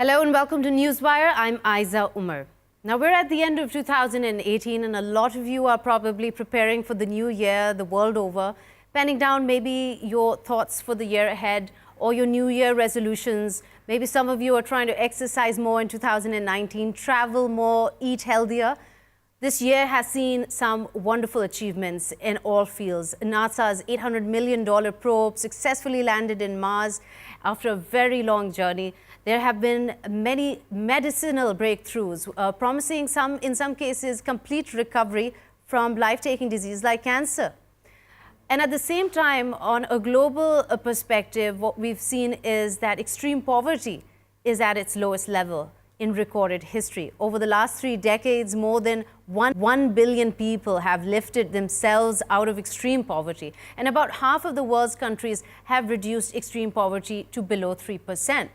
Hello and welcome to Newswire. I'm Ayza Omer. Now we're at the end of 2018 and a lot of you are probably preparing for the new year, the world over, penning down maybe your thoughts for the year ahead or your new year resolutions. Maybe some of you are trying to exercise more in 2019, travel more, eat healthier. This year has seen some wonderful achievements in all fields. NASA's $800 million probe successfully landed in Mars after a very long journey. There have been many medicinal breakthroughs, promising in some cases, complete recovery from life-taking disease like cancer. And at the same time, on a global perspective, what we've seen is that extreme poverty is at its lowest level in recorded history. Over the last 3 decades, more than 1 billion people have lifted themselves out of extreme poverty. And about half of the world's countries have reduced extreme poverty to below 3%.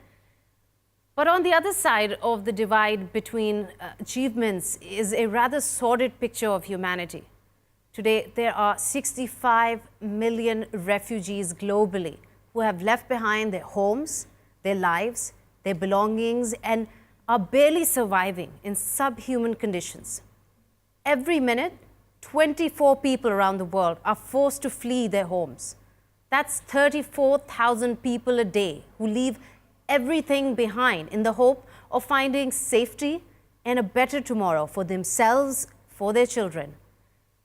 But on the other side of the divide between achievements is a rather sordid picture of humanity. Today, there are 65 million refugees globally who have left behind their homes, their lives, their belongings, and are barely surviving in subhuman conditions. Every minute, 24 people around the world are forced to flee their homes. That's 34,000 people a day who leave everything behind in the hope of finding safety and a better tomorrow for themselves, for their children.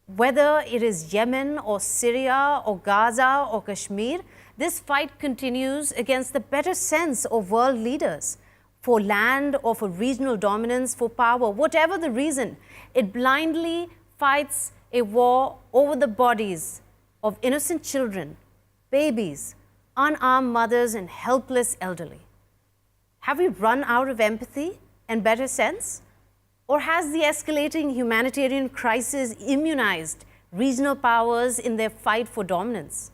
Whether it is Yemen or Syria or Gaza or Kashmir, this fight continues against the better sense of world leaders for land or for regional dominance, for power. Whatever the reason, it blindly fights a war over the bodies of innocent children, babies, unarmed mothers and helpless elderly. Have we run out of empathy and better sense? Or has the escalating humanitarian crisis immunized regional powers in their fight for dominance?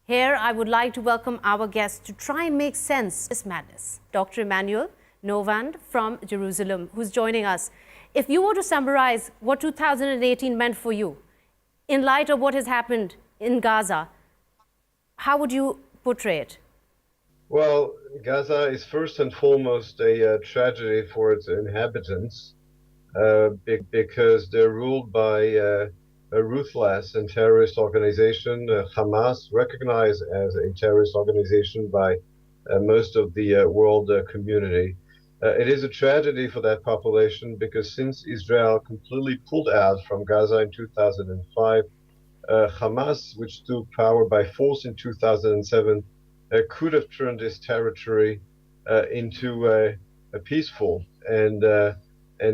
Here, I would like to welcome our guests to try and make sense of this madness. Dr. Emmanuel Navon from Jerusalem, who's joining us. If you were to summarize what 2018 meant for you, in light of what has happened in Gaza, how would you portray it? Well, Gaza is first and foremost a tragedy for its inhabitants because they're ruled by a ruthless and terrorist organization, Hamas, recognized as a terrorist organization by most of the world community. It is a tragedy for that population because since Israel completely pulled out from Gaza in 2005, Hamas, which took power by force in 2007, could have turned this territory into a peaceful and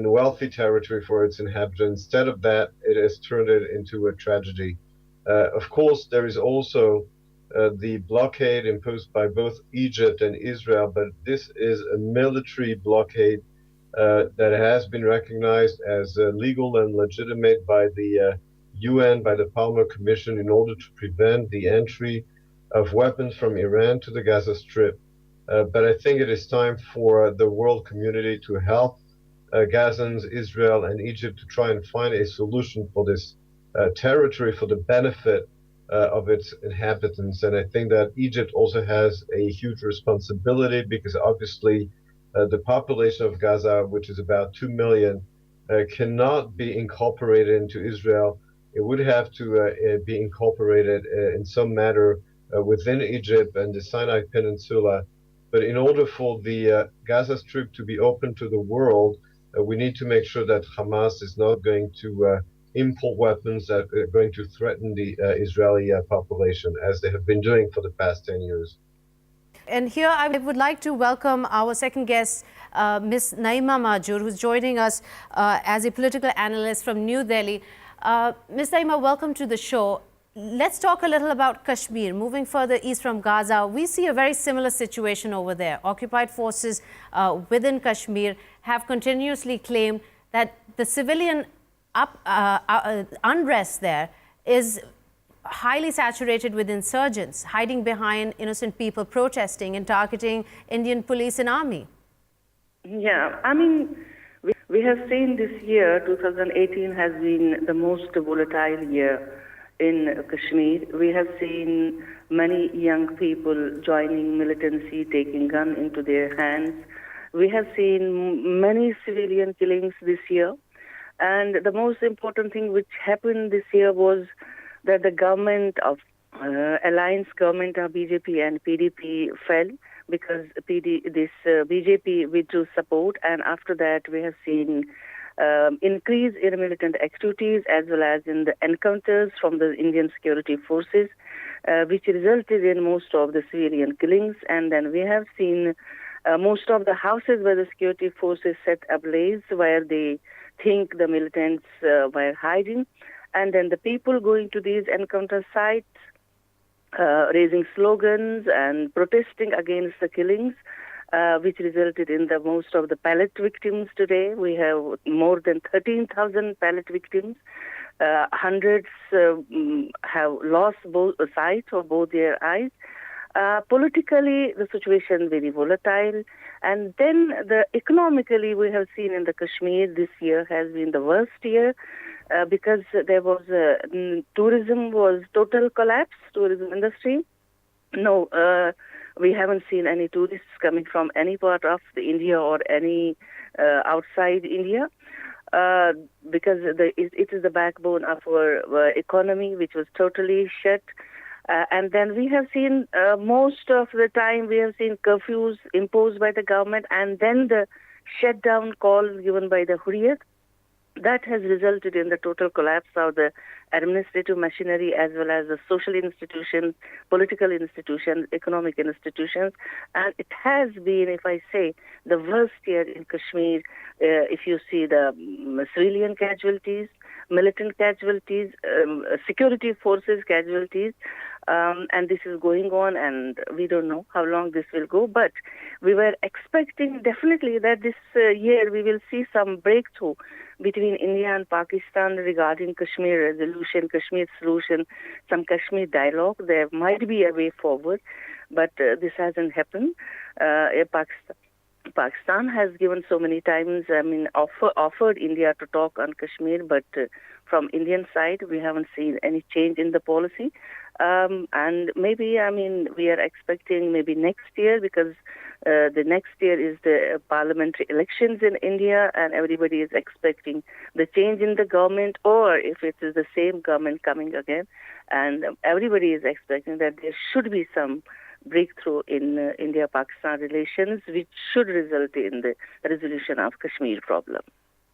wealthy territory for its inhabitants. Instead of that, it has turned it into a tragedy. Of course, there is also the blockade imposed by both Egypt and Israel, but this is a military blockade that has been recognized as legal and legitimate by the UN, by the Palmer Commission, in order to prevent the entry of weapons from Iran to the Gaza Strip. But I think it is time for the world community to help Gazans, Israel, and Egypt to try and find a solution for this territory for the benefit of its inhabitants. And I think that Egypt also has a huge responsibility because obviously the population of Gaza, which is about 2 million, cannot be incorporated into Israel. It would have to be incorporated in some manner within Egypt and the Sinai Peninsula. But in order for the Gaza Strip to be open to the world, we need to make sure that Hamas is not going to import weapons that are going to threaten the Israeli population, as they have been doing for the past 10 years. And here I would like to welcome our second guest, Ms. Naima Majur, who's joining us as a political analyst from New Delhi. Ms. Naima, welcome to the show. Let's talk a little about Kashmir. Moving further east from Gaza, we see a very similar situation over there. Occupied forces within Kashmir have continuously claimed that the civilian unrest there is highly saturated with insurgents, hiding behind innocent people protesting and targeting Indian police and army. Yeah, I mean, we have seen this year, 2018 has been the most volatile year in Kashmir. We have seen many young people joining militancy, taking gun into their hands, We have seen many civilian killings this year. And the most important thing which happened this year was that the government of alliance government of BJP and PDP fell because BJP withdrew support, and after that we have seen increase in militant activities as well as in the encounters from the Indian security forces, which resulted in most of the civilian killings. And then we have seen most of the houses where the security forces set ablaze, where they think the militants were hiding. And then the people going to these encounter sites, raising slogans and protesting against the killings, which resulted in the most of the pallet victims today. We have more than 13,000 pallet victims. Hundreds have lost both sight of both their eyes. Politically, the situation very volatile. And then economically, we have seen in the Kashmir this year has been the worst year because there was tourism was total collapse, tourism industry. No, we haven't seen any tourists coming from any part of the India or any outside India. Because it is the backbone of our economy, which was totally shut. And then we have seen most of the time we have seen curfews imposed by the government, and then the shutdown call given by the Hurriyat. That has resulted in the total collapse of the administrative machinery as well as the social institutions, political institutions, economic institutions. And it has been, if I say, the worst year in Kashmir. If you see the civilian casualties, militant casualties, security forces casualties, and this is going on, and we don't know how long this will go. But we were expecting definitely that this year we will see some breakthrough between India and Pakistan regarding Kashmir resolution, Kashmir solution, some Kashmir dialogue. There might be a way forward, but this hasn't happened. Pakistan has given so many times, offered India to talk on Kashmir, but from Indian side, we haven't seen any change in the policy. And maybe, we are expecting maybe next year, because the next year is the parliamentary elections in India, and everybody is expecting the change in the government, or if it is the same government coming again, and everybody is expecting that there should be some breakthrough in India-Pakistan relations, which should result in the resolution of Kashmir problem.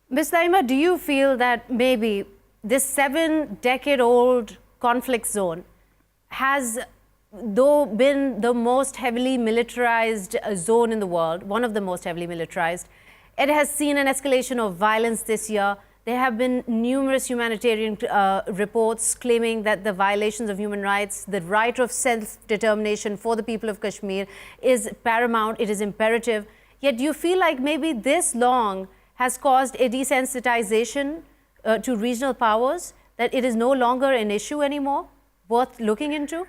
Ms. Naima, do you feel that maybe this 7-decade-old conflict zone has, though, been the most heavily militarized zone in the world, one of the most heavily militarized, it has seen an escalation of violence this year. There have been numerous humanitarian reports claiming that the violations of human rights, the right of self-determination for the people of Kashmir is paramount, it is imperative. Yet do you feel like maybe this long has caused a desensitization to regional powers, that it is no longer an issue anymore, worth looking into?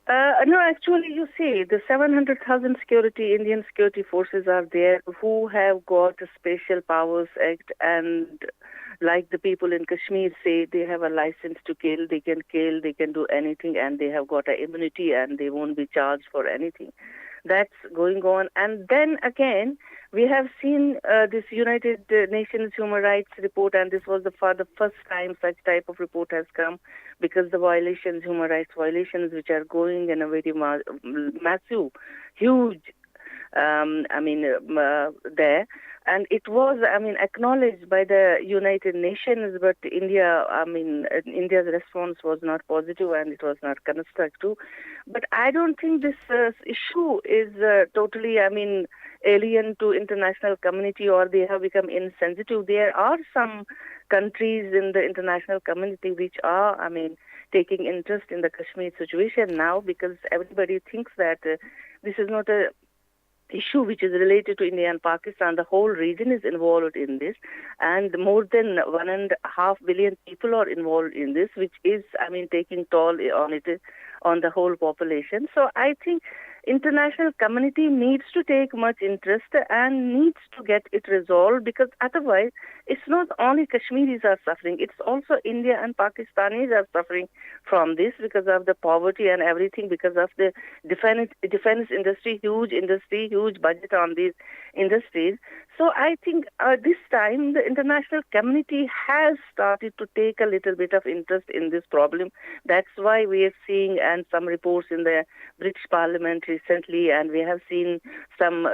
No, actually, you see, the 700,000 Indian security forces are there who have got a Special Powers Act, and like the people in Kashmir say, they have a license to kill, they can do anything, and they have got an immunity, and they won't be charged for anything. That's going on. And then again, we have seen this United Nations Human Rights report, and this was for the first time such type of report has come, because the violations, human rights violations, which are going in a very massive, huge, there. And it was, acknowledged by the United Nations, but India's response was not positive and it was not constructive. But I don't think this issue is totally, alien to international community, or they have become insensitive. There are some countries in the international community which are, taking interest in the Kashmir situation now, because everybody thinks that this is not a issue which is related to India and Pakistan. The whole region is involved in this, and more than 1.5 billion people are involved in this, which is, taking toll on the whole population. So I think international community needs to take much interest and needs to get it resolved, because otherwise it's not only Kashmiris are suffering, it's also India and Pakistanis are suffering from this because of the poverty and everything, because of the defense industry, huge budget on these industries. So I think this time the international community has started to take a little bit of interest in this problem. That's why we are seeing and some reports in the British Parliament recently, and we have seen some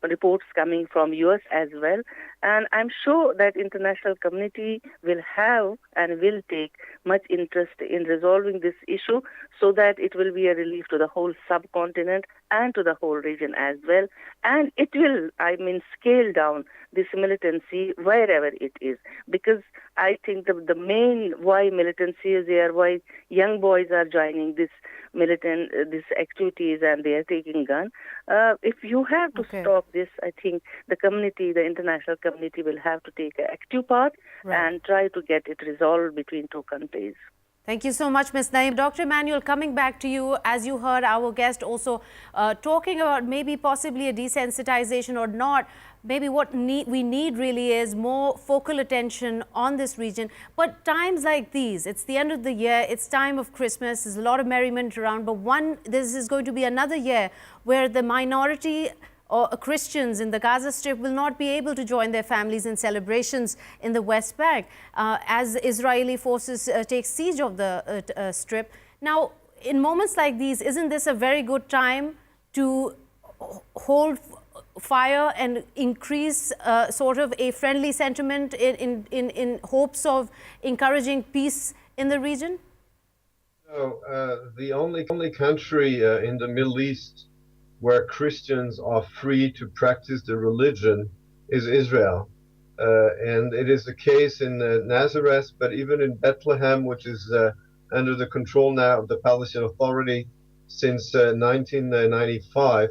reports coming from US as well. And I'm sure that international community will have and will take much interest in resolving this issue so that it will be a relief to the whole subcontinent and to the whole region as well. And it will, scale down this militancy wherever it is. Because I think the main why militancy is there, why young boys are joining this these activities and they are taking gun. If you have to stop this, I think the international community will have to take an active part and try to get it resolved between two countries. Thank you so much, Ms. Naeem. Dr. Emmanuel, coming back to you, as you heard our guest also talking about maybe possibly a desensitization or not, maybe what we need really is more focal attention on this region. But times like these, it's the end of the year, it's time of Christmas, there's a lot of merriment around, but this is going to be another year where the minority or Christians in the Gaza Strip will not be able to join their families in celebrations in the West Bank as Israeli forces take siege of the Strip. Now, in moments like these, isn't this a very good time to hold fire and increase sort of a friendly sentiment in hopes of encouraging peace in the region? No, the only country in the Middle East where Christians are free to practice their religion is Israel. And it is the case in Nazareth, but even in Bethlehem, which is under the control now of the Palestinian Authority since 1995.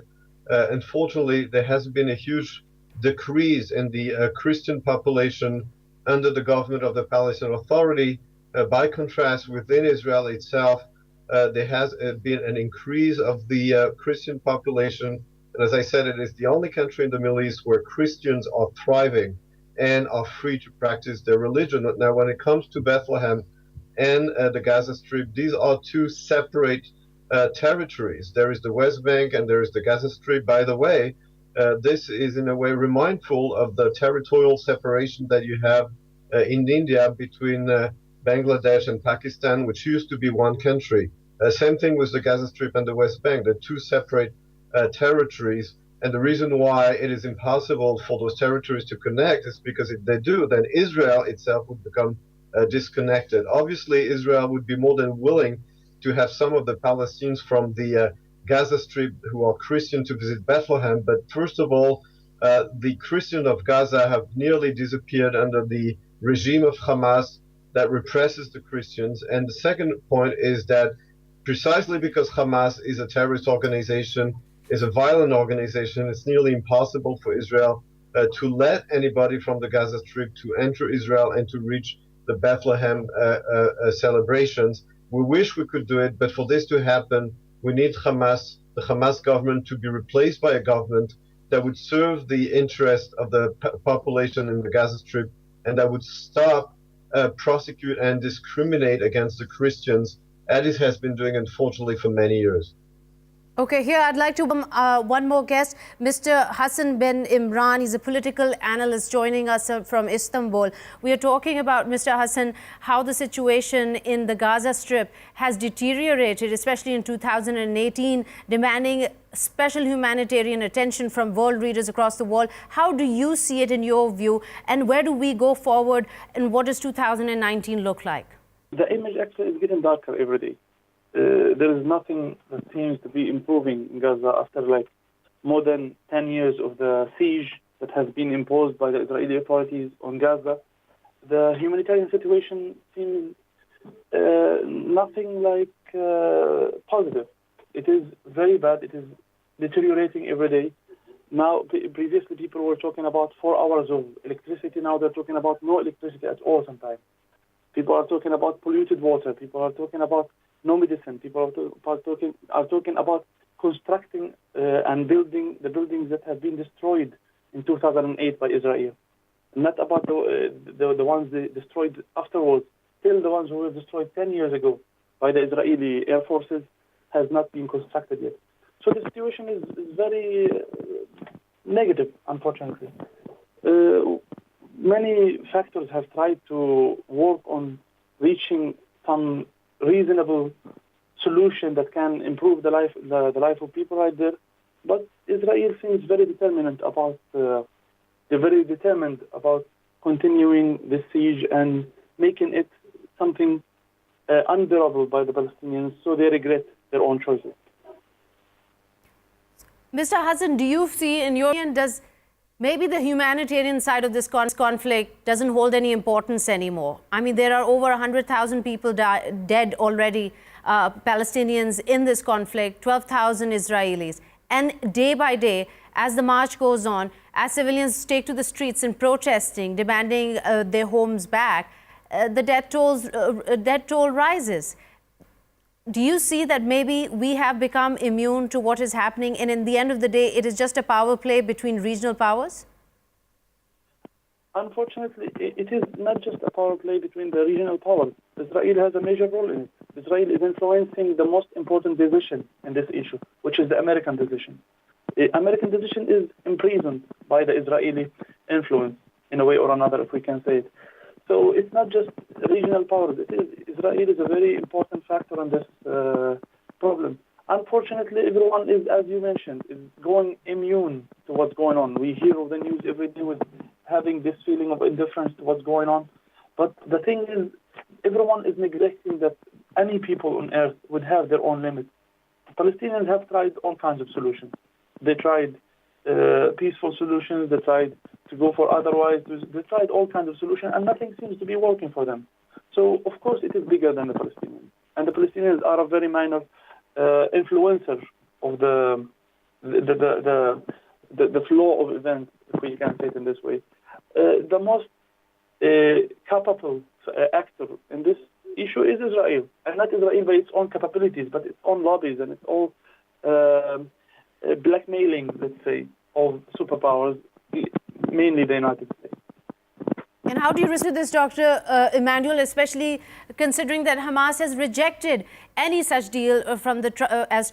Unfortunately, there has been a huge decrease in the Christian population under the government of the Palestinian Authority. By contrast, within Israel itself, there has been an increase of the Christian population. And as I said, it is the only country in the Middle East where Christians are thriving and are free to practice their religion. Now, when it comes to Bethlehem and the Gaza Strip, these are two separate territories. There is the West Bank and there is the Gaza Strip. By the way, this is in a way remindful of the territorial separation that you have in India between Bangladesh and Pakistan, which used to be one country. Same thing with the Gaza Strip and the West Bank. They're two separate territories. And the reason why it is impossible for those territories to connect is because if they do, then Israel itself would become disconnected. Obviously, Israel would be more than willing to have some of the Palestinians from the Gaza Strip who are Christian to visit Bethlehem. But first of all, the Christians of Gaza have nearly disappeared under the regime of Hamas that represses the Christians. And the second point is that precisely because Hamas is a terrorist organization, is a violent organization, it's nearly impossible for Israel to let anybody from the Gaza Strip to enter Israel and to reach the Bethlehem celebrations. We wish we could do it, but for this to happen, we need the Hamas government to be replaced by a government that would serve the interest of the population in the Gaza Strip and that would stop, prosecute and discriminate against the Christians, as it has been doing, unfortunately, for many years. Okay, here I'd like to one more guest, Mr. Hassan bin Imran. He's a political analyst joining us from Istanbul. We are talking about, Mr. Hassan, how the situation in the Gaza Strip has deteriorated, especially in 2018, demanding special humanitarian attention from world leaders across the world. How do you see it in your view, and where do we go forward, and what does 2019 look like? The image actually is getting darker every day. There is nothing that seems to be improving in Gaza after more than 10 years of the siege that has been imposed by the Israeli authorities on Gaza. The humanitarian situation seems nothing like positive. It is very bad. It is deteriorating every day. Now, previously people were talking about 4 hours of electricity. Now they're talking about no electricity at all sometimes. People are talking about polluted water. People are talking about no medicine. People are talking about constructing and building the buildings that have been destroyed in 2008 by Israel. Not about the ones they destroyed afterwards. Still, the ones who were destroyed 10 years ago by the Israeli air forces has not been constructed yet. So the situation is very negative, unfortunately. Many factors have tried to work on reaching some reasonable solution that can improve the life of people right there, but Israel seems very determined about continuing this siege and making it something unbearable by the Palestinians, so they regret their own choices. Mr. Hassan, do you see, in your opinion, does maybe the humanitarian side of this conflict doesn't hold any importance anymore? I mean, there are over 100,000 people dead already, Palestinians in this conflict, 12,000 Israelis. And day by day, as the march goes on, as civilians take to the streets and protesting, demanding their homes back, the death toll rises. Do you see that maybe we have become immune to what is happening, and in the end of the day, it is just a power play between regional powers? Unfortunately, it is not just a power play between the regional powers. Israel has a major role in it. Israel is influencing the most important decision in this issue, which is the American decision. The American decision is imprisoned by the Israeli influence in a way or another, if we can say it. So it's not just regional powers. Israel is a very important factor in this problem. Unfortunately, everyone is, as you mentioned, is going immune to what's going on. We hear of the news every day with having this feeling of indifference to what's going on. But the thing is, everyone is neglecting that any people on earth would have their own limits. The Palestinians have tried all kinds of solutions. They tried peaceful solutions. They tried to go for otherwise. They tried all kinds of solutions, and nothing seems to be working for them. So, of course, it is bigger than the Palestinians. And the Palestinians are a very minor influencer of the flow of events, if we can say it in this way. The most capable actor in this issue is Israel, and not Israel by its own capabilities, but its own lobbies and its own blackmailing, let's say, of superpowers, mainly the United States. And how do you respond to this, Dr. Emmanuel, especially considering that Hamas has rejected any such deal from as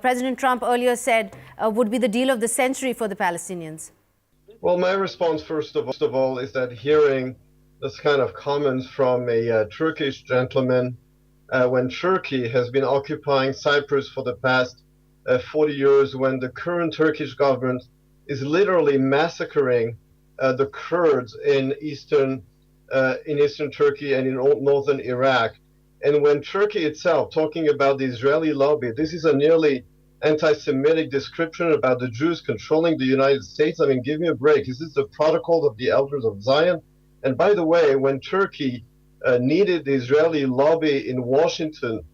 President Trump earlier said, would be the deal of the century for the Palestinians? Well, my response, first of all, is that hearing this kind of comments from a Turkish gentleman when Turkey has been occupying Cyprus for the past 40 years, when the current Turkish government is literally massacring the Kurds in eastern Turkey and in northern Iraq. And when Turkey itself, talking about the Israeli lobby, this is a nearly anti-Semitic description about the Jews controlling the United States. I mean, give me a break. Is this the protocol of the elders of Zion? And by the way, when Turkey needed the Israeli lobby in Washington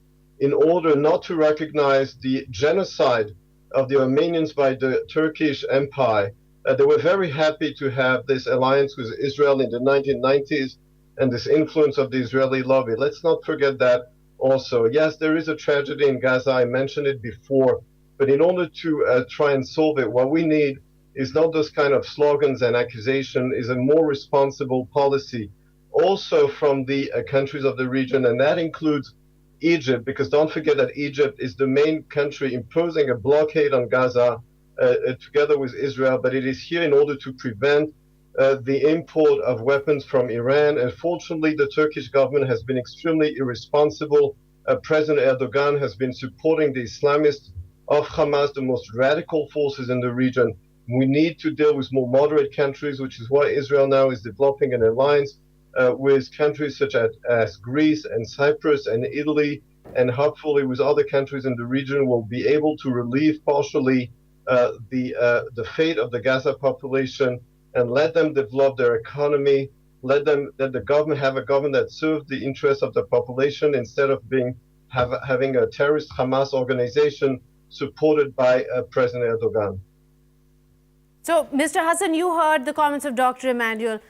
in order not to recognize the genocide of the Armenians by the Turkish Empire, they were very happy to have this alliance with Israel in the 1990s and this influence of the Israeli lobby. Let's not forget that also. Yes, there is a tragedy in Gaza. I mentioned it before. But in order to try and solve it, what we need is not those kind of slogans and accusation, is a more responsible policy also from the countries of the region. And that includes Egypt, because don't forget that Egypt is the main country imposing a blockade on Gaza together with Israel, but it is here in order to prevent the import of weapons from Iran. And fortunately, the Turkish government has been extremely irresponsible. President Erdogan has been supporting the Islamists of Hamas, the most radical forces in the region. We need to deal with more moderate countries, which is why Israel now is developing an alliance with countries such as Greece and Cyprus and Italy, and hopefully with other countries in the region will be able to relieve partially the fate of the Gaza population and let them develop their economy, let the government have a government that serves the interests of the population instead of having a terrorist Hamas organization supported by President Erdogan. So, Mr. Hassan, you heard the comments of Dr. Emmanuel.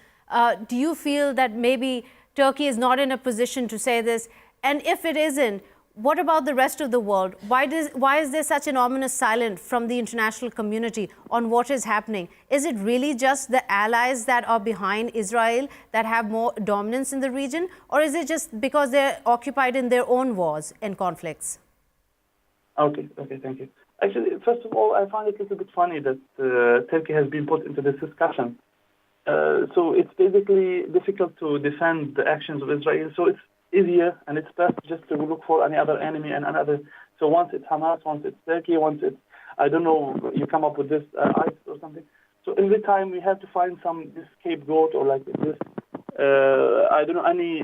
Do you feel that maybe Turkey is not in a position to say this? And if it isn't, What about the rest of the world? Why is there such an ominous silence from the international community on what is happening? Is it really just the allies that are behind Israel that have more dominance in the region? Or is it just because they're occupied in their own wars and conflicts? Okay, thank you. Actually, first of all, I find it a little bit funny that Turkey has been put into this discussion. So it's basically difficult to defend the actions of Israel. So it's easier and it's best just to look for any other enemy and another. So once it's Hamas, once it's Turkey, once it's, I don't know, you come up with this ISIS or something. So every time we have to find this scapegoat or like this, I don't know, any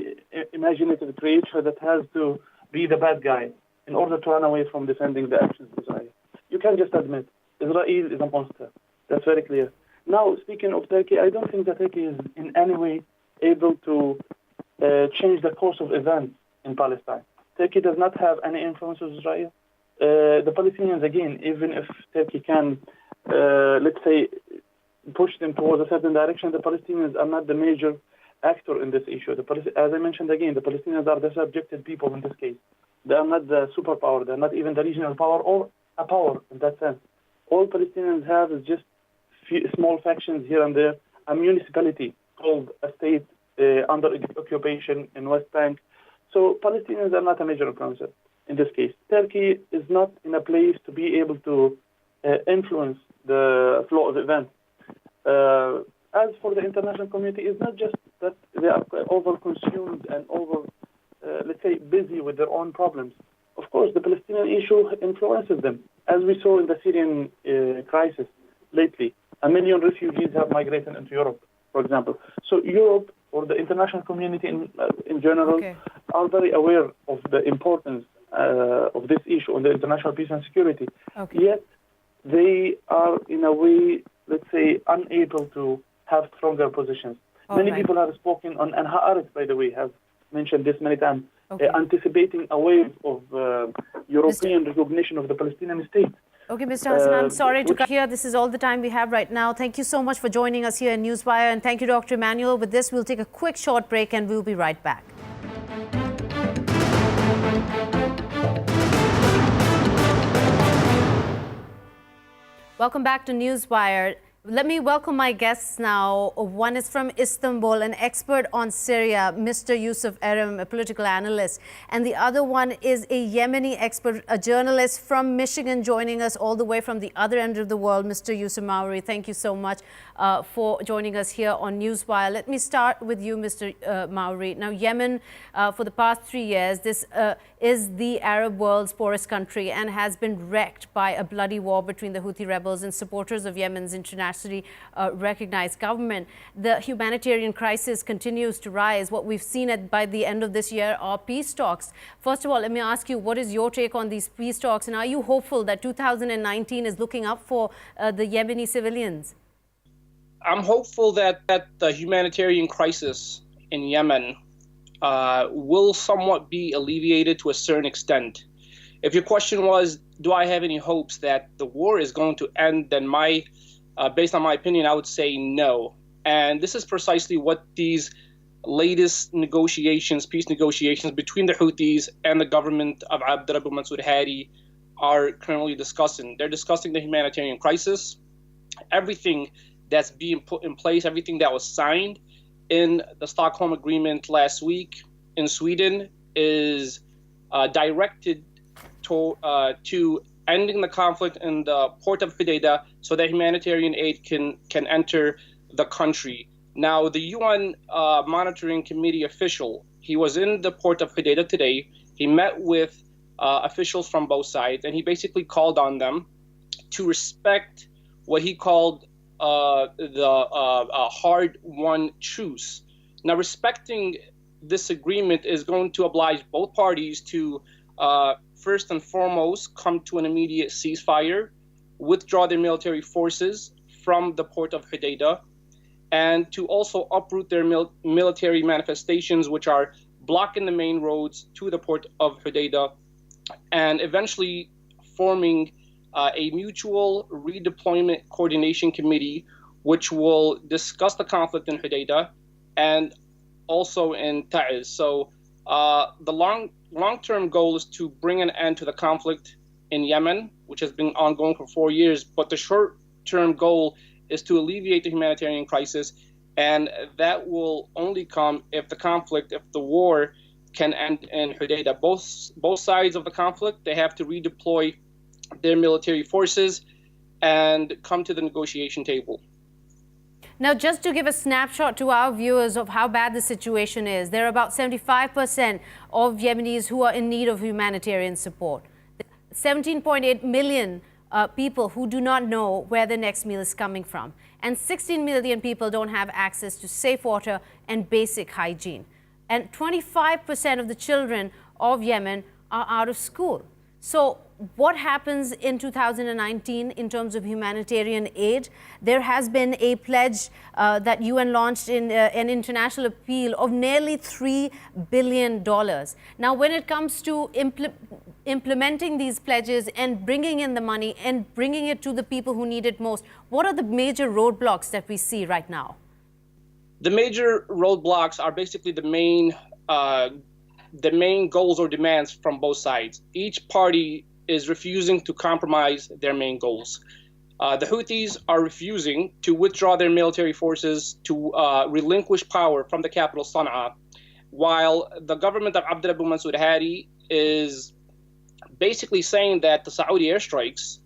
imaginative creature that has to be the bad guy in order to run away from defending the actions of Israel. You can just admit Israel is a monster. That's very clear. Now, speaking of Turkey, I don't think that Turkey is in any way able to change the course of events in Palestine. Turkey does not have any influence with Israel. The Palestinians, again, even if Turkey can, let's say, push them towards a certain direction, the Palestinians are not the major actor in this issue. As I mentioned again, the Palestinians are the subjected people in this case. They are not the superpower. They are not even the regional power or a power in that sense. All Palestinians have is just small factions here and there, a municipality called a state under occupation in West Bank. So Palestinians are not a major influencer in this case. Turkey is not in a place to be able to influence the flow of events. As for the international community, it's not just that they are over-consumed and let's say, busy with their own problems. Of course, the Palestinian issue influences them, as we saw in the Syrian crisis lately. 1 million refugees have migrated into Europe, for example. So Europe, or the international community in general, are very aware of the importance of this issue on the international peace and security. Yet, they are, in a way, let's say, unable to have stronger positions. Many people have spoken on, and Haaretz, by the way, have mentioned this many times, anticipating a wave of European recognition of the Palestinian state. Okay, Mr. Hassan, I'm sorry to cut here. This is all the time we have right now. Thank you so much for joining us here in Newswire. And thank you, Dr. Emmanuel. With this, we'll take a quick short break and we'll be right back. Welcome back to Newswire. Let me welcome my guests now. One is from Istanbul, an expert on Syria, Mr. Yusuf Erim, a political analyst. And the other one is a Yemeni expert, a journalist from Michigan, joining us all the way from the other end of the world, Mr. Yusuf Mawry. Thank you so much for joining us here on Newswire. Let me start with you, Mr. Mawry. Now, Yemen, for the past 3 years, this is the Arab world's poorest country and has been wrecked by a bloody war between the Houthi rebels and supporters of Yemen's internationally recognized government. The humanitarian crisis continues to rise. What we've seen by the end of this year are peace talks. First of all, let me ask you, what is your take on these peace talks? And are you hopeful that 2019 is looking up for the Yemeni civilians? I'm hopeful that the humanitarian crisis in Yemen will somewhat be alleviated to a certain extent. If your question was, do I have any hopes that the war is going to end, then based on my opinion, I would say no. And this is precisely what these latest peace negotiations between the Houthis and the government of Abd Rabbu Mansour Hadi are currently discussing. They're discussing the humanitarian crisis, everything that's being put in place, everything that was signed in the Stockholm Agreement last week in Sweden is directed to ending the conflict in the port of Hudaydah so that humanitarian aid can enter the country. Now, the UN Monitoring Committee official, he was in the port of Hudaydah today. He met with officials from both sides, and he basically called on them to respect what he called the hard-won truce. Now, respecting this agreement is going to oblige both parties to first and foremost, come to an immediate ceasefire, withdraw their military forces from the port of Hudaydah, and to also uproot their military manifestations, which are blocking the main roads to the port of Hudaydah, and eventually forming a mutual redeployment coordination committee, which will discuss the conflict in Hudaydah and also in Ta'iz. So The long-term goal is to bring an end to the conflict in Yemen, which has been ongoing for 4 years. But the short-term goal is to alleviate the humanitarian crisis, and that will only come if the war can end in Hudaydah. Both sides of the conflict, they have to redeploy their military forces and come to the negotiation table. Now, just to give a snapshot to our viewers of how bad the situation is, there are about 75% of Yemenis who are in need of humanitarian support. 17.8 million people who do not know where the next meal is coming from. And 16 million people don't have access to safe water and basic hygiene. And 25% of the children of Yemen are out of school. So what happens in 2019 in terms of humanitarian aid? There has been a pledge that UN launched in an international appeal of nearly $3 billion. Now, when it comes to implementing these pledges and bringing in the money and bringing it to the people who need it most, what are the major roadblocks that we see right now? The major roadblocks are basically the main goals or demands from both sides. Each party is refusing to compromise their main goals. The Houthis are refusing to withdraw their military forces to relinquish power from the capital Sana'a, while the government of Abd Rabbu Mansour Hadi is basically saying that the Saudi airstrikes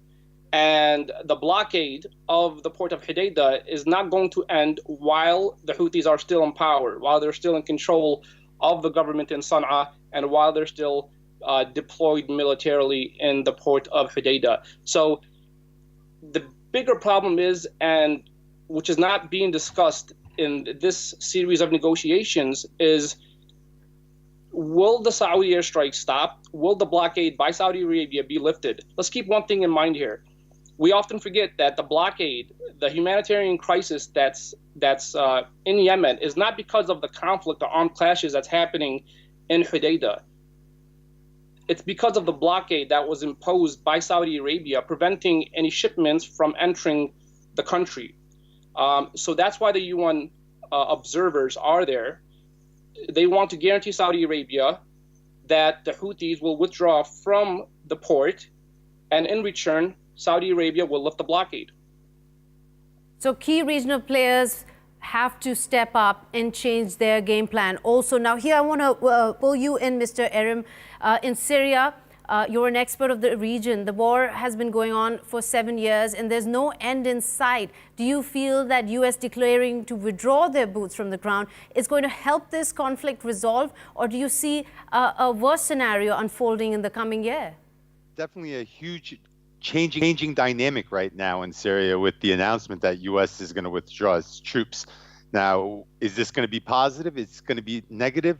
and the blockade of the port of Hudaydah is not going to end while the Houthis are still in power, while they're still in control of the government in Sana'a, and while they're still deployed militarily in the port of Hudaydah. So the bigger problem is, and which is not being discussed in this series of negotiations, is will the Saudi airstrike stop? Will the blockade by Saudi Arabia be lifted? Let's keep one thing in mind here. We often forget that the blockade, the humanitarian crisis that's in Yemen, is not because of the conflict or armed clashes that's happening in Hudaydah. It's because of the blockade that was imposed by Saudi Arabia, preventing any shipments from entering the country. So that's why the UN observers are there. They want to guarantee Saudi Arabia that the Houthis will withdraw from the port, and in return, Saudi Arabia will lift the blockade. So key regional players have to step up and change their game plan. Also, now here I want to pull you in, Mr. Erim. In Syria, you're an expert of the region. The war has been going on for 7 years and there's no end in sight. Do you feel that US declaring to withdraw their boots from the ground is going to help this conflict resolve, or do you see a worse scenario unfolding in the coming year? Definitely a huge changing dynamic right now in Syria with the announcement that U.S. is going to withdraw its troops. Now, is this going to be positive? It's going to be negative?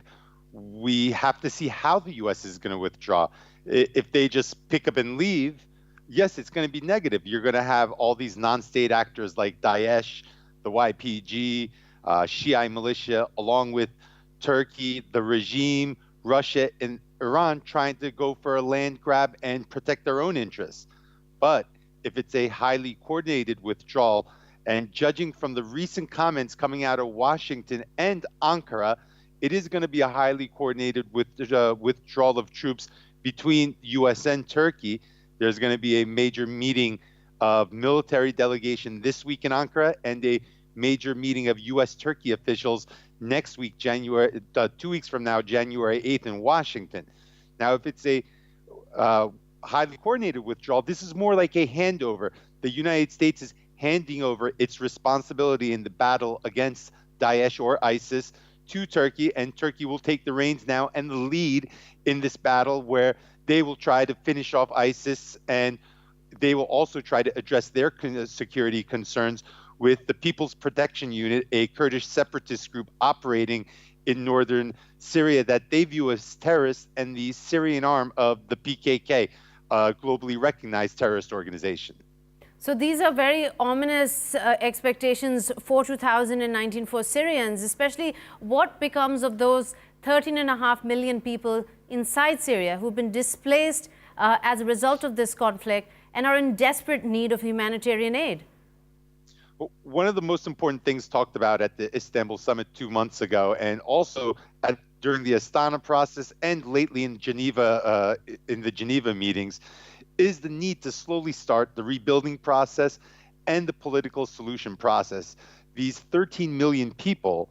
We have to see how the U.S. is going to withdraw. If they just pick up and leave, yes, it's going to be negative. You're going to have all these non-state actors like Daesh, the YPG, Shiite militia, along with Turkey, the regime, Russia, and Iran trying to go for a land grab and protect their own interests. But if it's a highly coordinated withdrawal, and judging from the recent comments coming out of Washington and Ankara, it is going to be a highly coordinated withdrawal of troops between U.S. and Turkey. There's going to be a major meeting of military delegation this week in Ankara and a major meeting of U.S.-Turkey officials next week, 2 weeks from now, January 8th in Washington. Now, if it's a highly coordinated withdrawal, this is more like a handover. The United States is handing over its responsibility in the battle against Daesh or ISIS to Turkey, and Turkey will take the reins now and the lead in this battle where they will try to finish off ISIS, and they will also try to address their security concerns with the People's Protection Unit, a Kurdish separatist group operating in northern Syria that they view as terrorists, and the Syrian arm of the PKK, a globally recognized terrorist organization. So these are very ominous expectations for 2019 for Syrians, especially what becomes of those 13.5 million people inside Syria who've been displaced as a result of this conflict and are in desperate need of humanitarian aid. One of the most important things talked about at the Istanbul summit 2 months ago, and also at during the Astana process and lately in Geneva, in the Geneva meetings, is the need to slowly start the rebuilding process and the political solution process. These 13 million people,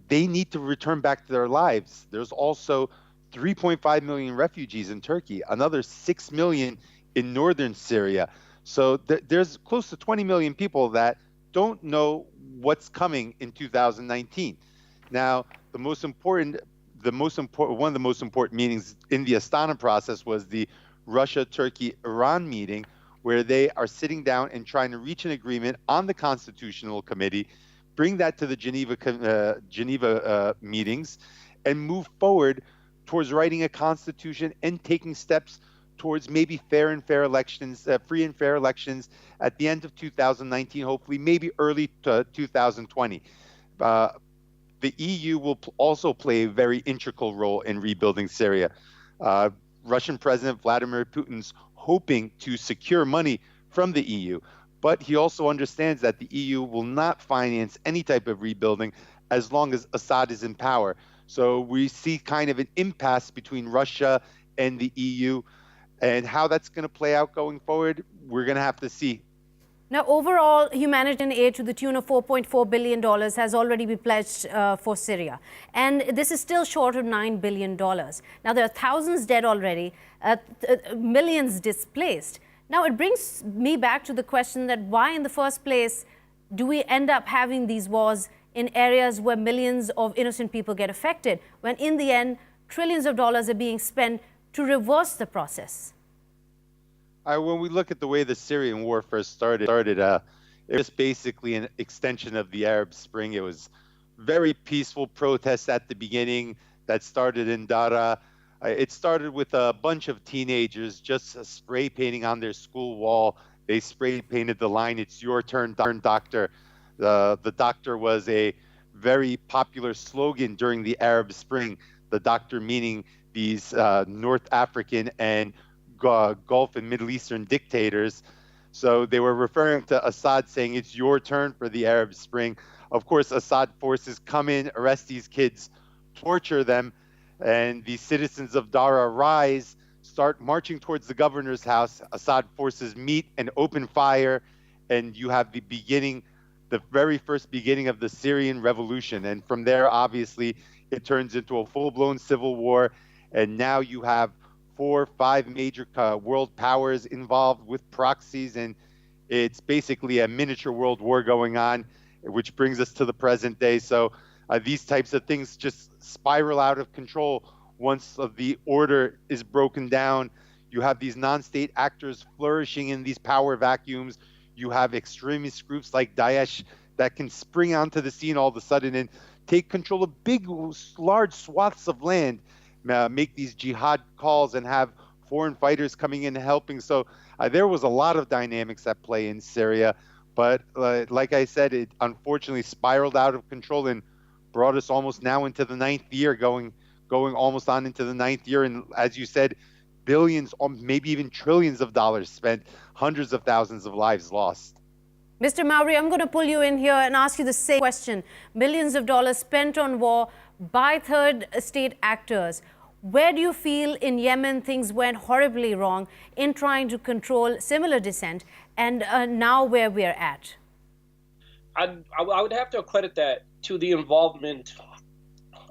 they need to return back to their lives. There's also 3.5 million refugees in Turkey, another 6 million in northern Syria. So there's close to 20 million people that don't know what's coming in 2019. Now, one of the most important meetings in the Astana process was the Russia, Turkey, Iran meeting, where they are sitting down and trying to reach an agreement on the Constitutional Committee, bring that to the Geneva meetings, and move forward towards writing a constitution and taking steps towards maybe free and fair elections at the end of 2019, hopefully, maybe early 2020. The EU will also play a very integral role in rebuilding Syria. Russian President Vladimir Putin's hoping to secure money from the EU, but he also understands that the EU will not finance any type of rebuilding as long as Assad is in power. So we see kind of an impasse between Russia and the EU, and how that's going to play out going forward, we're going to have to see. Now, overall, humanitarian aid to the tune of $4.4 billion has already been pledged for Syria. And this is still short of $9 billion. Now, there are thousands dead already, millions displaced. Now, it brings me back to the question that why in the first place do we end up having these wars in areas where millions of innocent people get affected, when in the end, trillions of dollars are being spent to reverse the process? When we look at the way the Syrian war first started, it was basically an extension of the Arab Spring. It was very peaceful protests at the beginning that started in Dara. It started with a bunch of teenagers just spray painting on their school wall. They spray painted the line, "It's your turn, doctor." The doctor was a very popular slogan during the Arab Spring. The doctor meaning these North African and Gulf and Middle Eastern dictators. So they were referring to Assad, saying it's your turn for the Arab Spring. Of course, Assad forces come in, arrest these kids, torture them, and the citizens of Dara rise, start marching towards the governor's house. Assad forces meet and open fire, and you have the very first beginning of the Syrian revolution. And from there, obviously, it turns into a full-blown civil war, and now you have 4 or 5 major world powers involved with proxies, and it's basically a miniature world war going on, which brings us to the present day. So these types of things just spiral out of control once the order is broken down. You have these non-state actors flourishing in these power vacuums. You have extremist groups like Daesh that can spring onto the scene all of a sudden and take control of big, large swaths of land, make these jihad calls and have foreign fighters coming in and helping. So there was a lot of dynamics at play in Syria. But like I said, it unfortunately spiraled out of control and brought us almost now into the 9th year, going almost on into the 9th year. And as you said, billions or maybe even trillions of dollars spent, hundreds of thousands of lives lost. Mr. Mawry, I'm going to pull you in here and ask you the same question. Millions of dollars spent on war by third state actors. Where do you feel in Yemen things went horribly wrong in trying to control similar dissent, and now where we're at? I would have to accredit that to the involvement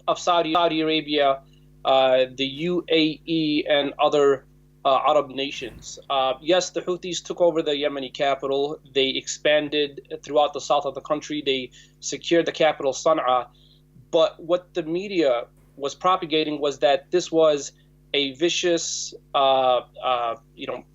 of Saudi Arabia, the UAE, and other Arab nations. Yes, the Houthis took over the Yemeni capital. They expanded throughout the south of the country. They secured the capital, Sana'a. But what the media was propagating was that this was a vicious,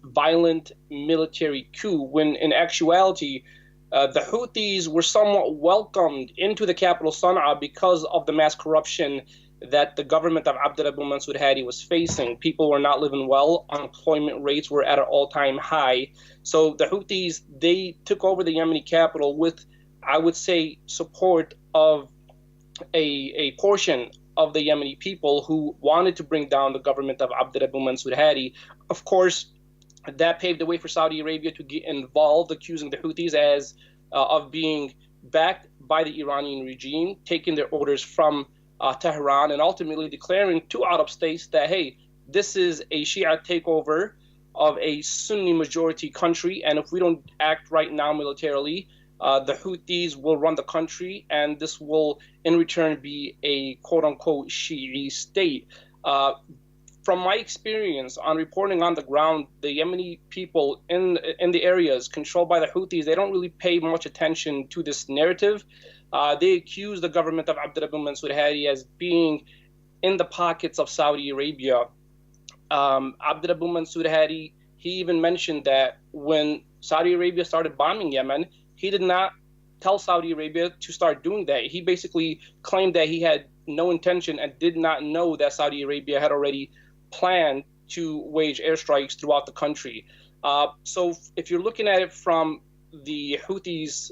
violent military coup, when in actuality, the Houthis were somewhat welcomed into the capital Sana'a because of the mass corruption that the government of Abdurabu Mansur Hadi was facing. People were not living well. Unemployment rates were at an all-time high. So the Houthis, they took over the Yemeni capital with, I would say, support of a portion of the Yemeni people who wanted to bring down the government of Abdurabu Mansur Hadi. Of course, that paved the way for Saudi Arabia to get involved, accusing the Houthis of being backed by the Iranian regime, taking their orders from Tehran, and ultimately declaring to Arab states that, hey, this is a Shia takeover of a Sunni majority country, and if we don't act right now militarily, the Houthis will run the country, and this will in return be a quote-unquote Shi'i state. From my experience on reporting on the ground, the Yemeni people in the areas controlled by the Houthis, they don't really pay much attention to this narrative. They accuse the government of Abdurrahman Mansour Hadi as being in the pockets of Saudi Arabia. Abdurrahman Mansour Hadi, he even mentioned that when Saudi Arabia started bombing Yemen, he did not tell Saudi Arabia to start doing that. He basically claimed that he had no intention and did not know that Saudi Arabia had already planned to wage airstrikes throughout the country. So if you're looking at it from the Houthis'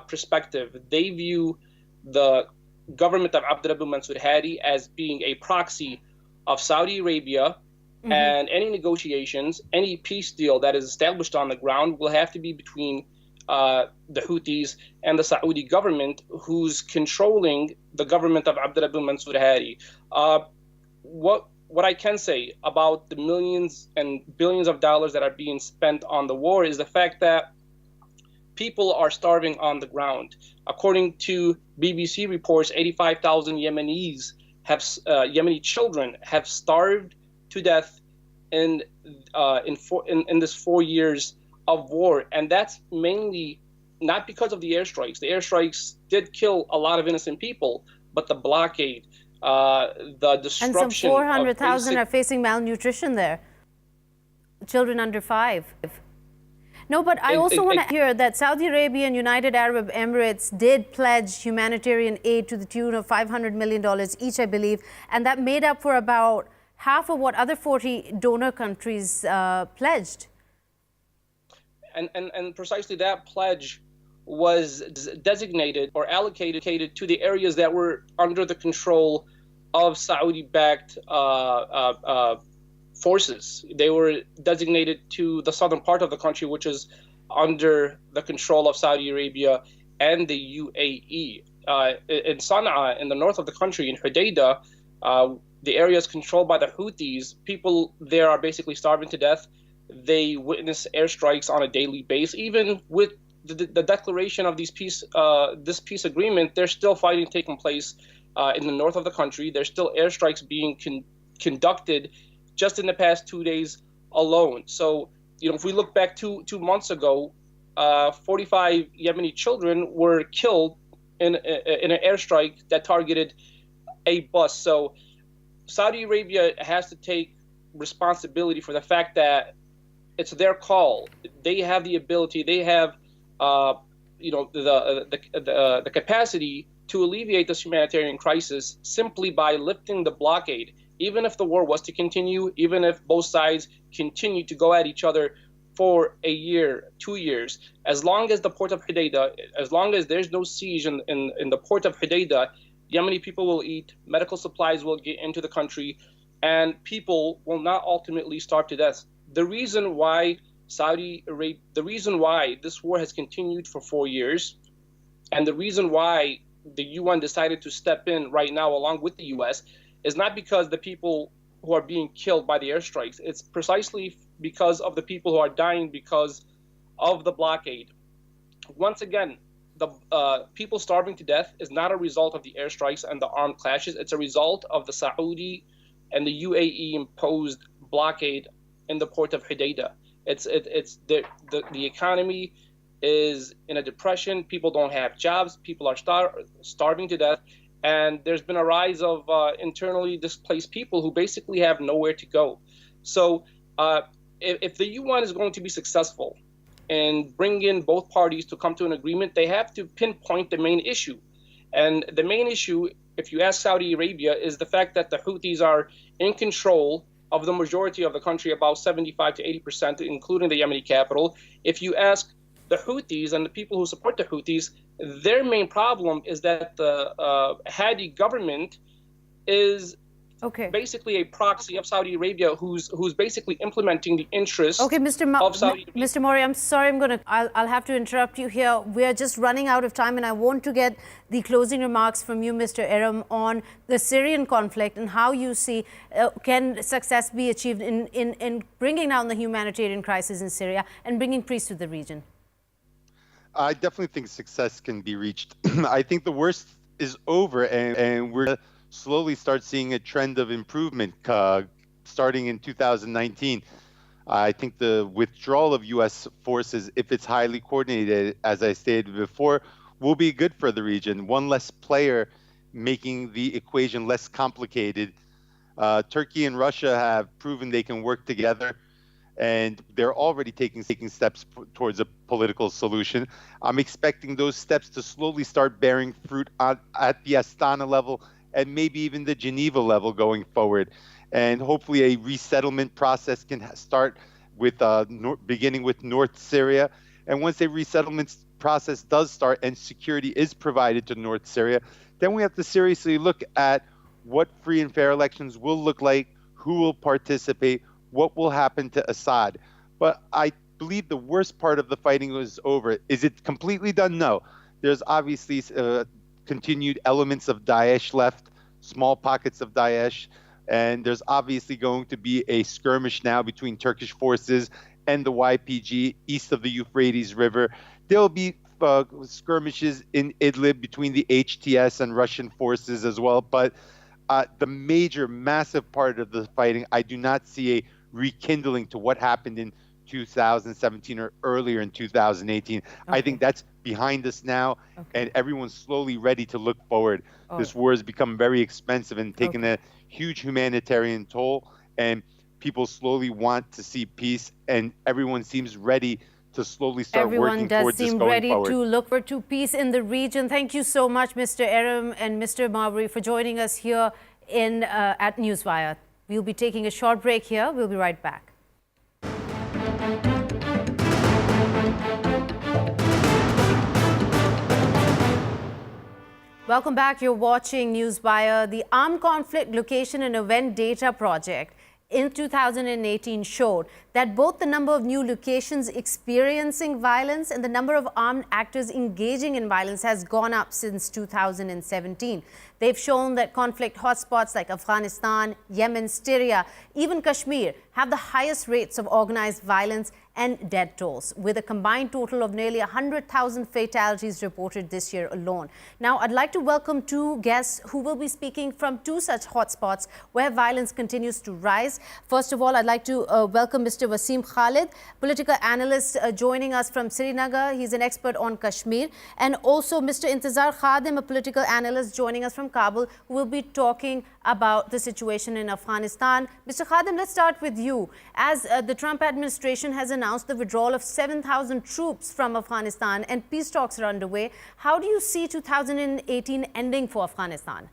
perspective, they view the government of Abdurrahman Mansour Hadi as being a proxy of Saudi Arabia, and any negotiations, any peace deal that is established on the ground will have to be between the Houthis and the Saudi government, who's controlling the government of Abdurrahman Mansour Hadi. What I can say about the millions and billions of dollars that are being spent on the war is the fact that people are starving on the ground. According to BBC reports, 85,000 Yemenis Yemeni children have starved to death in this 4 years of war, and that's mainly not because of the airstrikes. The airstrikes did kill a lot of innocent people, but the blockade, the disruption. And some 400,000 are facing malnutrition there. Children under 5. No, but I also want to hear that Saudi Arabia and United Arab Emirates did pledge humanitarian aid to the tune of $500 million each, I believe, and that made up for about half of what other 40 donor countries pledged. And precisely that pledge was designated or allocated to the areas that were under the control of Saudi-backed forces. They were designated to the southern part of the country, which is under the control of Saudi Arabia and the UAE. In Sana'a, in the north of the country, in Hudaydah, the area is controlled by the Houthis. People there are basically starving to death. They witness airstrikes on a daily basis. Even with the declaration of this peace agreement, there's still fighting taking place in the north of the country. There's still airstrikes being conducted just in the past 2 days alone. So, if we look back two months ago, 45 Yemeni children were killed in an airstrike that targeted a bus. So Saudi Arabia has to take responsibility for the fact that it's their call. They have the ability, they have the capacity to alleviate this humanitarian crisis simply by lifting the blockade. Even if the war was to continue, even if both sides continue to go at each other for a year, 2 years, as long as the port of Hudaydah, as long as there's no siege in the port of Hudaydah, Yemeni people will eat, medical supplies will get into the country, and people will not ultimately starve to death. The reason why this war has continued for 4 years, and the reason why the UN decided to step in right now along with the US, is not because the people who are being killed by the airstrikes. It's precisely because of the people who are dying because of the blockade. Once again, the people starving to death is not a result of the airstrikes and the armed clashes. It's a result of the Saudi and the UAE imposed blockade in the port of Hudaydah. The economy is in a depression. People don't have jobs. People are starving to death. And there's been a rise of internally displaced people who basically have nowhere to go. So if the UN is going to be successful and bring in both parties to come to an agreement, they have to pinpoint the main issue. And the main issue, if you ask Saudi Arabia, is the fact that the Houthis are in control of the majority of the country, about 75 to 80%, including the Yemeni capital. If you ask the Houthis and the people who support the Houthis, their main problem is that the Hadi government is basically a proxy of Saudi Arabia who's basically implementing the interests of Saudi Arabia. Mr. Mawry, I'm sorry, I'll have to interrupt you here. We are just running out of time, and I want to get the closing remarks from you, Mr. Erim, on the Syrian conflict and how you see can success be achieved in bringing down the humanitarian crisis in Syria and bringing peace to the region. I definitely think success can be reached. I think the worst is over, and we're slowly start seeing a trend of improvement starting in 2019. I think the withdrawal of U.S. forces, if it's highly coordinated, as I stated before, will be good for the region. One less player making the equation less complicated. Turkey and Russia have proven they can work together, and they're already taking steps towards a political solution. I'm expecting those steps to slowly start bearing fruit at the Astana level and maybe even the Geneva level going forward. And hopefully a resettlement process can start with beginning with North Syria. And once a resettlement process does start and security is provided to North Syria, then we have to seriously look at what free and fair elections will look like, who will participate, what will happen to Assad. But I believe the worst part of the fighting was over. Is it completely done? No. There's obviously continued elements of Daesh left, small pockets of Daesh, and there's obviously going to be a skirmish now between Turkish forces and the YPG east of the Euphrates River. There'll be skirmishes in Idlib between the HTS and Russian forces as well, but the major, massive part of the fighting, I do not see a rekindling to what happened in 2017 or earlier in 2018. I think that's behind us now, and everyone's slowly ready to look forward. This war has become very expensive and taken a huge humanitarian toll, and people slowly want to see peace, and everyone seems ready to slowly start working towards this going forward. Everyone does seem ready to look for peace in the region. Thank you so much, Mr. Erim and Mr. Mawry, for joining us here at Newswire. We'll be taking a short break here. We'll be right back. Welcome back. You're watching Newswire. The Armed Conflict Location and Event Data Project in 2018 showed that both the number of new locations experiencing violence and the number of armed actors engaging in violence has gone up since 2017. They've shown that conflict hotspots like Afghanistan, Yemen, Syria, even Kashmir have the highest rates of organized violence and death tolls, with a combined total of nearly 100,000 fatalities reported this year alone. Now, I'd like to welcome two guests who will be speaking from two such hotspots where violence continues to rise. First of all, I'd like to welcome Mr. Wasim Khalid, political analyst joining us from Srinagar. He's an expert on Kashmir. And also Mr. Intizar Khadim, a political analyst joining us from Kabul, who will be talking about the situation in Afghanistan. Mr. Khadim, let's start with you. As the Trump administration has announced the withdrawal of 7,000 troops from Afghanistan and peace talks are underway, how do you see 2018 ending for Afghanistan?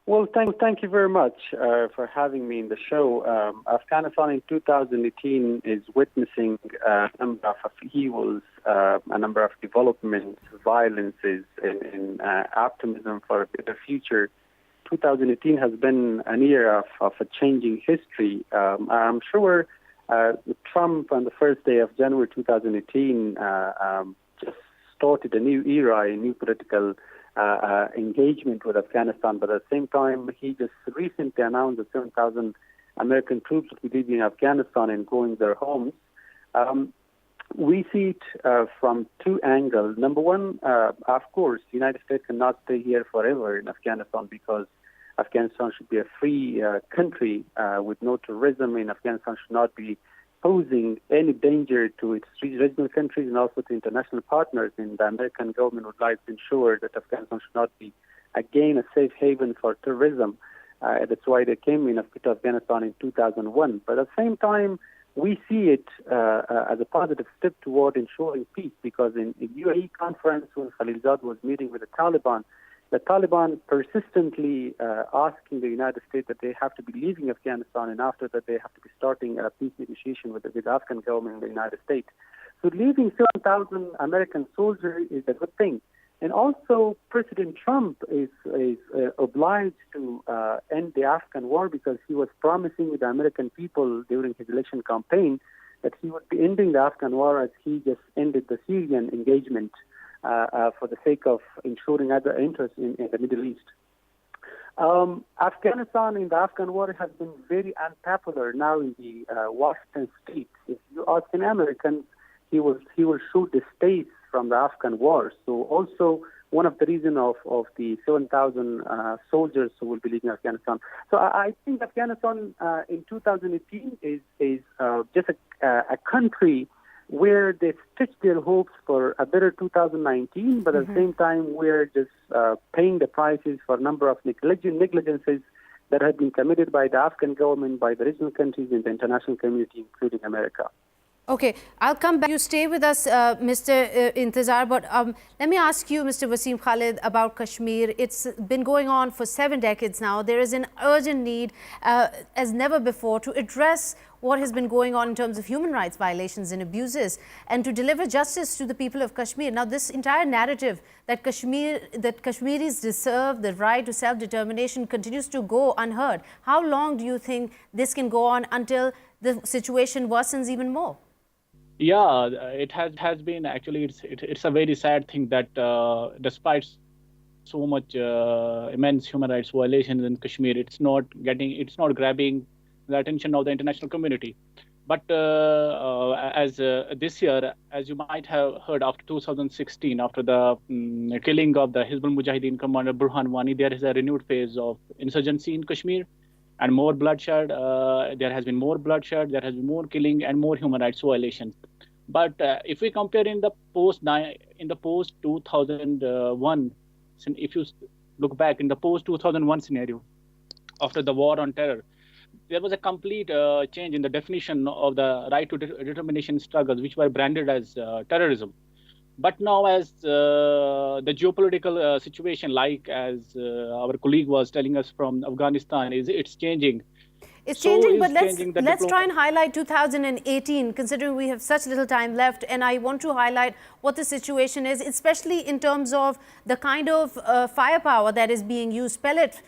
Well, thank you very much for having me in the show. Afghanistan in 2018 is witnessing a number of upheavals, a number of developments, violences, and optimism for a better future. 2018 has been an year of a changing history. I'm sure Trump on the first day of January 2018 just started a new era, a new political engagement with Afghanistan, but at the same time, he just recently announced that 7,000 American troops will be leaving Afghanistan and going their homes. We see it from two angles. Number one, of course, the United States cannot stay here forever in Afghanistan because Afghanistan should be a free country with no terrorism, and Afghanistan should not be posing any danger to its regional countries and also to international partners. And the American government would like to ensure that Afghanistan should not be, again, a safe haven for terrorism. That's why they came to Afghanistan in 2001. But at the same time, we see it as a positive step toward ensuring peace, because in UAE conference, when Khalid was meeting with the Taliban persistently asking the United States that they have to be leaving Afghanistan, and after that they have to be starting a peace negotiation with the Afghan government in the United States. So leaving 7,000 American soldiers is a good thing. And also, President Trump is obliged to end the Afghan war because he was promising the American people during his election campaign that he would be ending the Afghan war as he just ended the Syrian engagement for the sake of ensuring other interests in the Middle East. Afghanistan in the Afghan war has been very unpopular now in the Washington state. If you ask an American, he will shoot the states from the Afghan war. So also one of the reasons of the 7,000 soldiers who will be leaving Afghanistan. So I think Afghanistan in 2018 is just a country where they stitched their hopes for a better 2019, but at the same time we're just paying the prices for a number of negligences that have been committed by the Afghan government, by the regional countries and the international community, including America. Okay, I'll come back. You stay with us, Mr. Intezar, but let me ask you, Mr. Wasim Khalid, about Kashmir. It's been going on for 7 decades now. There is an urgent need, as never before, to address what has been going on in terms of human rights violations and abuses, and to deliver justice to the people of Kashmir. Now, this entire narrative that Kashmiris deserve the right to self-determination continues to go unheard. How long do you think this can go on until the situation worsens even more? Yeah, it has been actually. It's a very sad thing that despite so much immense human rights violations in Kashmir, it's not grabbing the attention of the international community. But as this year, as you might have heard, after 2016, after the killing of the Hizbul Mujahideen commander Burhan Wani, there is a renewed phase of insurgency in Kashmir. And more bloodshed, there has been more bloodshed, there has been more killing and more human rights violations. But if we compare in the post 2001, if you look back in the post 2001 scenario, after the war on terror, there was a complete change in the definition of the right to determination struggles, which were branded as terrorism. But now, as the geopolitical situation, like as our colleague was telling us from Afghanistan, it's changing. It's changing, but let's try and highlight 2018, considering we have such little time left. And I want to highlight what the situation is, especially in terms of the kind of firepower that is being used, pellet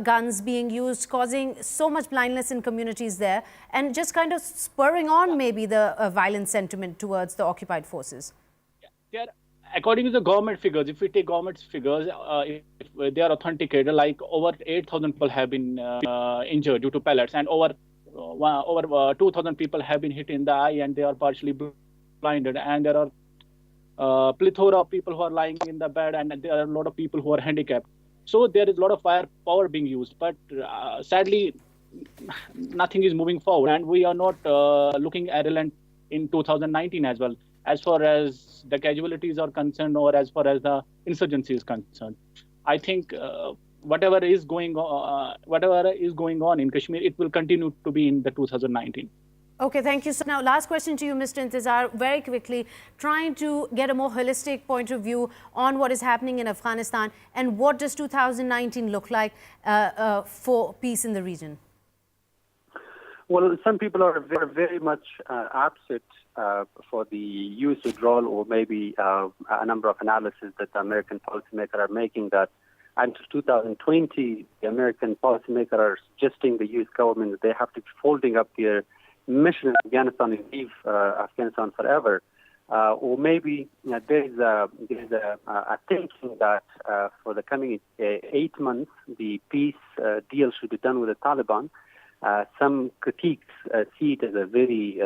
guns being used, causing so much blindness in communities there, and just kind of spurring on maybe the violent sentiment towards the occupied forces. Yeah, according to the government figures, if we take government figures, if they are authenticated, like over 8,000 people have been injured due to pellets, and over 2,000 people have been hit in the eye and they are partially blinded. And there are plethora of people who are lying in the bed, and there are a lot of people who are handicapped. So there is a lot of firepower being used, but sadly, nothing is moving forward, and we are not looking relevant in 2019 as well, as far as the casualties are concerned, or as far as the insurgency is concerned. I think whatever is going on in Kashmir, it will continue to be in the 2019. Okay, thank you. So now, last question to you, Mr. Intezar, very quickly, trying to get a more holistic point of view on what is happening in Afghanistan, and what does 2019 look like for peace in the region? Well, some people are very much upset for the U.S. withdrawal, or maybe a number of analyses that the American policymakers are making, that until 2020, the American policymakers are suggesting the U.S. government that they have to be folding up their mission in Afghanistan and leave Afghanistan forever. Or maybe there is a thinking that for the coming 8 months, the peace deal should be done with the Taliban. Some critiques see it as a very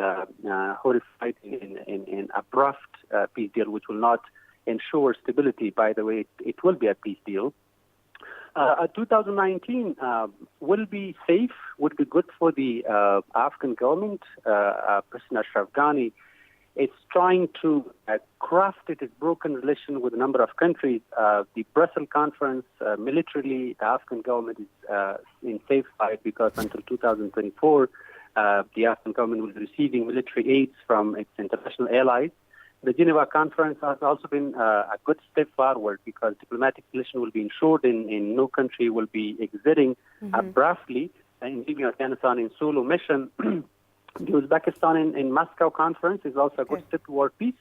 horrified and abrupt peace deal, which will not ensure stability. By the way, it will be a peace deal. 2019 will be safe, would be good for the Afghan government. President Ashraf Ghani is trying to craft its broken relation with a number of countries. The Brussels conference, militarily, the Afghan government is in safe side, because until 2024, the Afghan government will be receiving military aids from its international allies. The Geneva conference has also been a good step forward, because diplomatic relations will be ensured and no country will be exiting abruptly and leaving Afghanistan in solo mission. The Uzbekistan in Moscow conference is also a good step toward peace.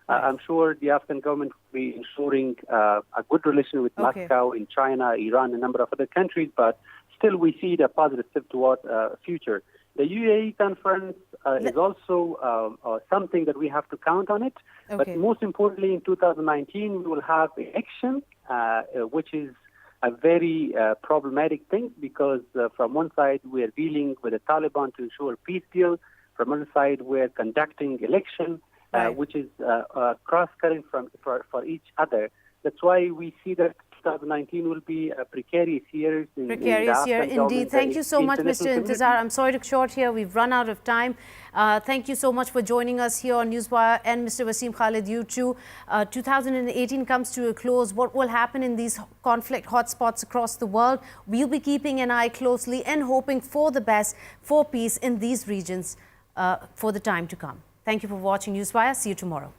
I'm sure the Afghan government will be ensuring a good relation with Moscow, in China, Iran, a number of other countries, but still we see the positive step toward future. The UAE conference is also something that we have to count on it. But most importantly, in 2019, we will have election, which is a very problematic thing because from one side, we are dealing with the Taliban to ensure peace deal. From another side, we are conducting election, which is cross-current for each other. That's why we see that 2019 will be a precarious year. Precarious year, indeed. Thank you so much, Mr. Intizar. I'm sorry to short here. We've run out of time. Thank you so much for joining us here on Newswire, and Mr. Wasim Khalid, you too. 2018 comes to a close. What will happen in these conflict hotspots across the world? We'll be keeping an eye closely and hoping for the best, for peace in these regions for the time to come. Thank you for watching Newswire. See you tomorrow.